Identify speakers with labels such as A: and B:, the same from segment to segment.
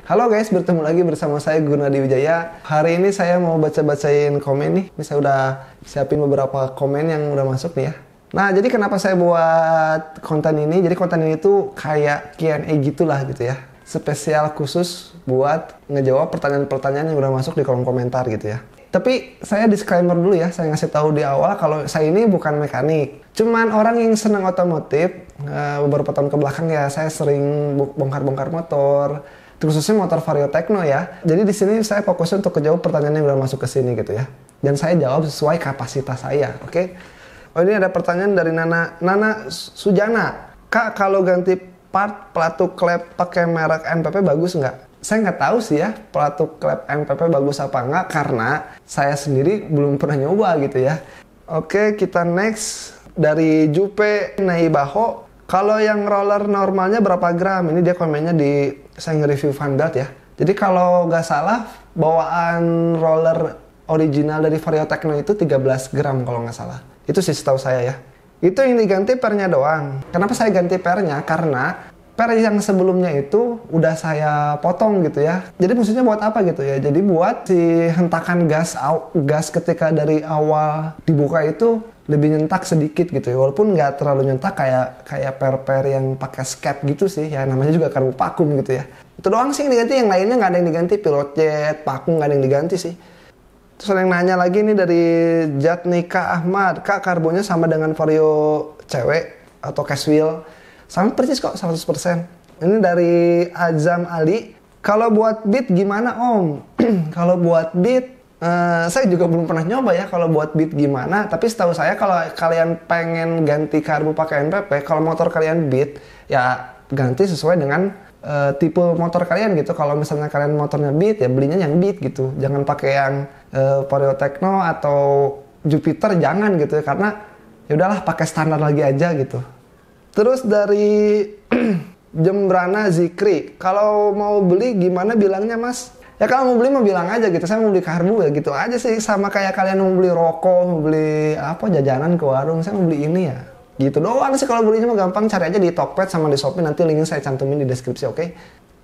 A: Halo guys, bertemu lagi bersama saya Gunadi Wijaya. Hari ini saya mau baca-bacain komen nih. Ini saya udah siapin beberapa komen yang udah masuk nih ya. Nah, jadi kenapa saya buat konten ini? Jadi konten ini tuh kayak Q&A gitulah gitu ya. Spesial khusus buat ngejawab pertanyaan-pertanyaan yang udah masuk di kolom komentar gitu ya. Tapi saya disclaimer dulu ya, saya ngasih tahu di awal kalau saya ini bukan mekanik. Cuman orang yang senang otomotif, beberapa tahun kebelakang ya saya sering bongkar-bongkar motor, khususnya motor Vario Techno ya. Jadi di sini saya fokus untuk menjawab pertanyaan yang udah masuk ke sini gitu ya. Dan saya jawab sesuai kapasitas saya, oke? Oh, ini ada pertanyaan dari Nana Sujana. Kak, kalau ganti part pelatuk klep pakai merek NPP bagus nggak? Saya nggak tahu sih ya pelatuk klep NPP bagus apa nggak, karena saya sendiri belum pernah nyoba gitu ya. Oke, kita next dari Jupe Naibaho. Kalau yang roller normalnya berapa gram? Ini dia komennya di saya nge-review Vanguard ya. Jadi kalau nggak salah bawaan roller original dari Vario Techno itu 13 gram kalau nggak salah. Itu sih setahu saya ya. Itu yang diganti pernya doang. Kenapa saya ganti pernya? Karena per yang sebelumnya itu udah saya potong gitu ya. Jadi maksudnya buat apa gitu ya? Jadi buat si hentakan gas ketika dari awal dibuka itu lebih nyentak sedikit gitu ya. Walaupun nggak terlalu nyentak kayak per yang pakai skep gitu sih. Ya namanya juga karbu vakum gitu ya. Itu doang sih yang diganti. Yang lainnya nggak ada yang diganti. Pilot jet, vakum nggak ada yang diganti sih. Terus ada yang nanya lagi nih dari Jatnika Ahmad. Kak, karbonnya sama dengan Vario cewek atau casual? Sama persis kok, 100%. Ini dari Azam Ali. Kalau buat beat gimana om? Kalau buat beat, saya juga belum pernah nyoba ya kalau buat beat gimana. Tapi setahu saya kalau kalian pengen ganti karbu pakai NPP, kalau motor kalian beat, ya ganti sesuai dengan tipe motor kalian gitu. Kalau misalnya kalian motornya beat, ya belinya yang beat gitu. Jangan pakai yang Vario Techno atau Jupiter, jangan gitu ya. Karena ya udahlah pakai standar lagi aja gitu. Terus dari Jembrana Zikri, kalau mau beli gimana bilangnya mas? Ya kalau mau beli mau bilang aja gitu, saya mau beli karbu ya gitu aja sih. Sama kayak kalian mau beli rokok, mau beli apa jajanan ke warung, saya mau beli ini ya. Gitu doang sih kalau belinya mah gampang, cari aja di Tokped sama di Shopee, nanti linknya saya cantumin di deskripsi, oke?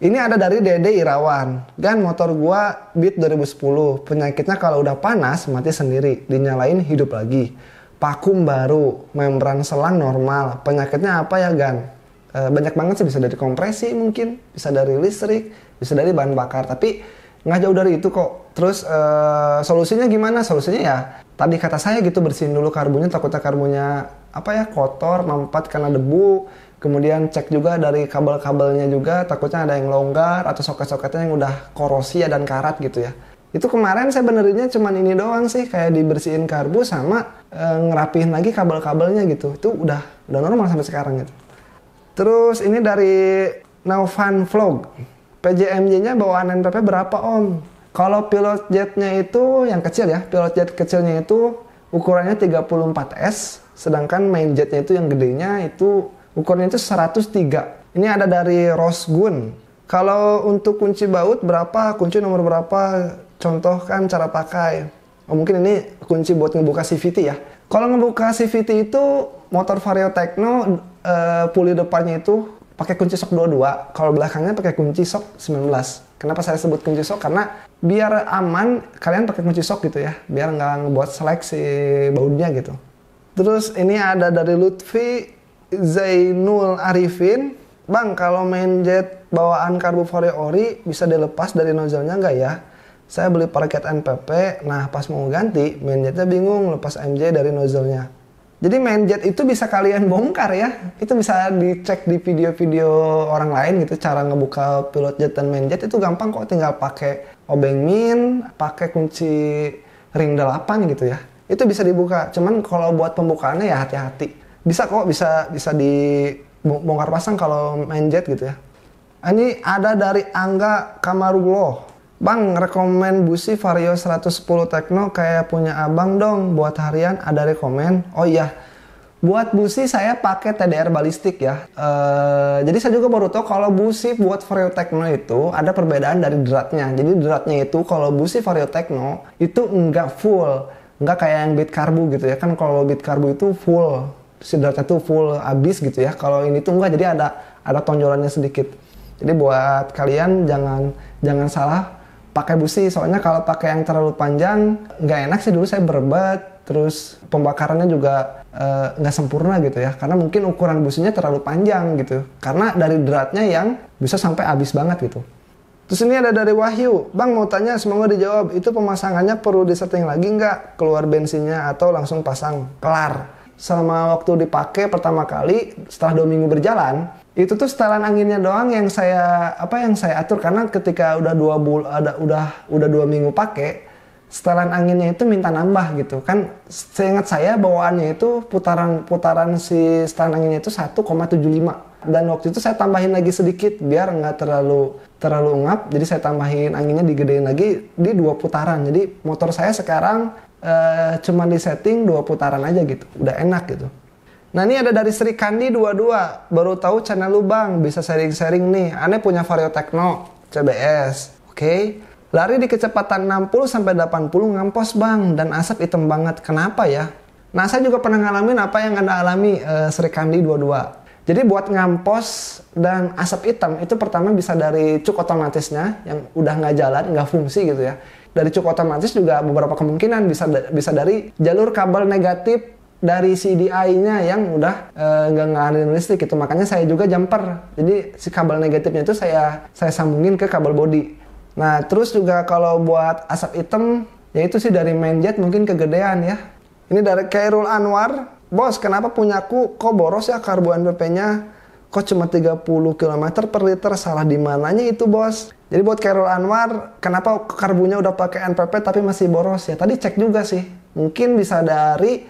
A: Ini ada dari Dede Irawan. Dan motor gua Beat 2010, penyakitnya kalau udah panas mati sendiri, dinyalain hidup lagi. Vakum baru, membran selang normal. Penyakitnya apa ya Gan? Banyak banget sih, bisa dari kompresi mungkin, bisa dari listrik, bisa dari bahan bakar. Tapi nggak jauh dari itu kok. Terus solusinya gimana? Solusinya ya tadi kata saya gitu, bersihin dulu karbunya, takutnya karbunya kotor, mampet karena debu. Kemudian cek juga dari kabel-kabelnya juga, takutnya ada yang longgar atau soket-soketnya yang udah korosi ya dan karat gitu ya. Itu kemarin saya benerinnya cuman ini doang sih, kayak dibersihin karbu sama ngerapihin lagi kabel-kabelnya gitu. Itu udah normal sampai sekarang gitu. Terus ini dari Naufan Vlog. PJMJ-nya bawaan NPP berapa om? Kalau pilot jetnya itu yang kecil ya, pilot jet kecilnya itu ukurannya 34S, sedangkan main jetnya itu yang gedenya itu ukurannya itu 103. Ini ada dari Rosgun. Kalau untuk kunci baut berapa? Kunci nomor berapa? Contohkan cara pakai. Oh, mungkin ini kunci buat ngebuka CVT ya. Kalau ngebuka CVT itu motor Vario Techno puli depannya itu pakai kunci sok 22. Kalau belakangnya pakai kunci sok 19. Kenapa saya sebut kunci sok? Karena biar aman kalian pakai kunci sok gitu ya. Biar nggak ngebuat seleksi bautnya gitu. Terus ini ada dari Lutfi Zainul Arifin. Bang, kalau main jet bawaan karbu Vario Ori bisa dilepas dari nozzle-nya nggak ya? Saya beli parket NPP, nah pas mau ganti, main jetnya bingung lepas MJ dari nozzle-nya. Jadi main jet itu bisa kalian bongkar ya. Itu bisa dicek di video-video orang lain gitu, cara ngebuka pilot jet dan main jet itu gampang kok, tinggal pakai obeng min, pakai kunci ring 8 gitu ya. Itu bisa dibuka, cuman kalau buat pembukaannya ya hati-hati. Bisa kok, bisa dibongkar pasang kalau main jet gitu ya. Ini ada dari Angga Kamarullah. Bang, rekomen busi Vario 110 Techno kayak punya abang dong buat harian, ada rekomen. Oh iya, buat busi saya pakai TDR balistik ya. Jadi saya juga baru tahu kalau busi buat Vario Techno itu ada perbedaan dari dratnya. Jadi dratnya itu kalau busi Vario Techno itu enggak full, enggak kayak yang beat karbu gitu ya. Kan kalau beat karbu itu full, si dratnya tuh full abis gitu ya. Kalau ini tuh enggak, jadi ada tonjolannya sedikit. Jadi buat kalian jangan jangan salah pakai busi. Soalnya kalau pakai yang terlalu panjang nggak enak sih, dulu saya berebat, terus pembakarannya juga nggak sempurna gitu ya, karena mungkin ukuran businya terlalu panjang gitu, karena dari dratnya yang bisa sampai habis banget gitu. Terus ini ada dari Wahyu, Bang mau tanya, semoga dijawab, itu pemasangannya perlu disetting lagi nggak keluar bensinnya atau langsung pasang kelar? Selama waktu dipakai pertama kali setelah 2 minggu berjalan, itu tuh setelan anginnya doang yang saya atur, karena ketika udah 2 minggu pakai, setelan anginnya itu minta nambah gitu kan. Seingat saya bawaannya itu putaran si setelan anginnya itu 1,75, dan waktu itu saya tambahin lagi sedikit biar nggak terlalu ungap, jadi saya tambahin anginnya, digedein lagi di 2 putaran. Jadi motor saya sekarang cuma di setting 2 putaran aja gitu, udah enak gitu. Nah ini ada dari Sri Kandi 22, baru tahu channel lu Bang, bisa sharing-sharing nih, aneh punya Vario Tekno CBS, oke. Lari di kecepatan 60-80 ngampos Bang, dan asap hitam banget, kenapa ya? Nah saya juga pernah ngalamin apa yang Anda alami, Sri Kandi 22. Jadi buat ngampos dan asap hitam itu pertama bisa dari cuk otomatisnya yang udah nggak jalan, nggak fungsi gitu ya. Dari cuk otomatis juga beberapa kemungkinan bisa dari jalur kabel negatif dari CDI-nya yang udah nggak ngalirin listrik gitu. Makanya saya juga jumper. Jadi si kabel negatifnya itu saya sambungin ke kabel bodi. Nah terus juga kalau buat asap hitam, ya itu sih dari main jet mungkin kegedean ya. Ini dari Khairul Anwar, Bos kenapa punyaku kok boros ya karbu NPP-nya? Kok cuma 30 km per liter, salah di mananya itu Bos? Jadi buat Khairul Anwar, kenapa karbunya udah pakai NPP tapi masih boros ya? Tadi cek juga sih, mungkin bisa dari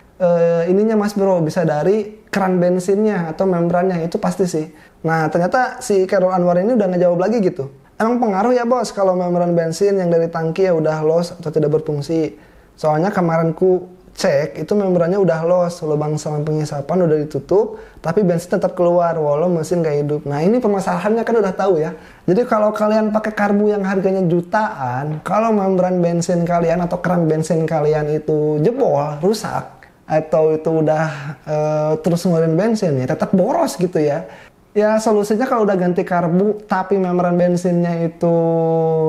A: ininya Mas Bro, bisa dari keran bensinnya atau membrannya, itu pasti sih. Nah ternyata si Khairul Anwar ini udah ngejawab lagi gitu. Emang pengaruh ya Bos kalau membran bensin yang dari tangki ya udah los atau tidak berfungsi? Soalnya kemarin ku cek itu membrannya udah los, lubang selang pengisapan udah ditutup, tapi bensin tetap keluar walau mesin gak hidup. Nah ini permasalahannya kan udah tahu ya. Jadi kalau kalian pakai karbu yang harganya jutaan, kalau membran bensin kalian atau keran bensin kalian itu jebol, rusak, atau itu udah terus ngeluarin bensin ya tetap boros gitu ya. Ya solusinya kalau udah ganti karbu tapi membran bensinnya itu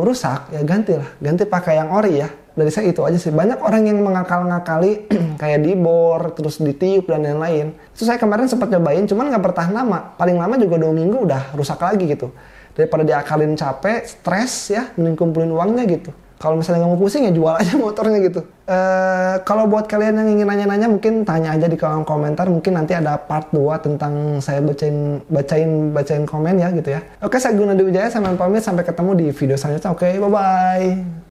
A: rusak, ya ganti pakai yang ori ya. Dari saya itu aja sih. Banyak orang yang mengakal-ngakali kayak dibor, terus ditiup dan lain-lain. Itu saya kemarin sempat nyobain, cuman nggak bertahan lama. Paling lama juga 2 minggu udah rusak lagi gitu. Daripada diakalin capek, stres ya, mending kumpulin uangnya gitu. Kalau misalnya nggak mau pusing ya jual aja motornya gitu. Kalau buat kalian yang ingin nanya-nanya mungkin tanya aja di kolom komentar. Mungkin nanti ada part 2 tentang saya bacain komen ya gitu ya. Oke, saya Gunadi Wijaya, saya pamit, sampai ketemu di video selanjutnya. Oke, bye-bye.